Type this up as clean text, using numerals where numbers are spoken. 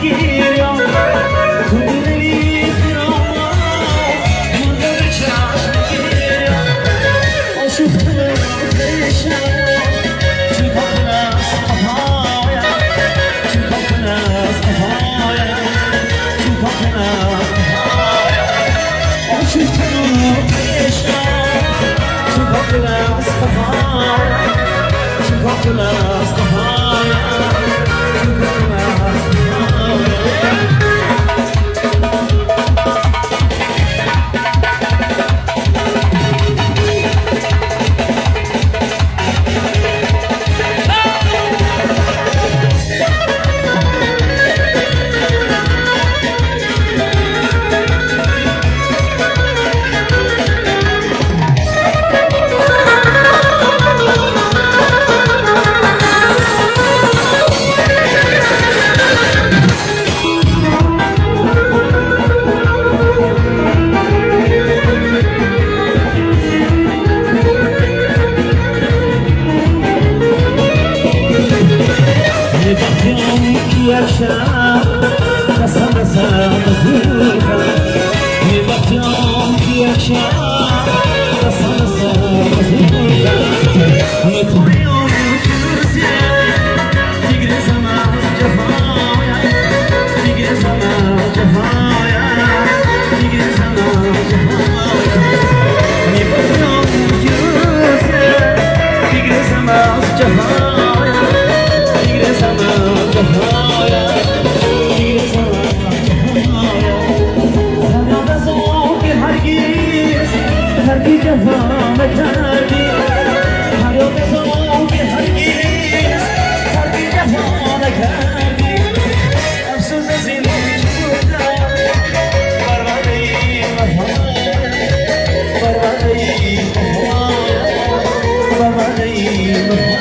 گیرم تو دلی خیرم مندر چشم گیرم آشفته بشم چی کن از قفایم چی کن از قفایم چی کن از قفایم آشفته بشم چی کن از قفایم چی کن از قفایم یک شب قسم بزرگم می‌بخشم که یک شب قسم بزرگم می‌تونم چیزی دیگه زمان جفایم دیگه زمان جفایم دیگه زمان جفایم می‌بخشم چیزی دیگه زمان جفایم دیگه زمان جفایم هرگی جفا نکردی حیات زمان که هرگیز هرگی جفا نکردی افسوس از این شدم بربادی وفایم بربادی وفایم بربادی وفایم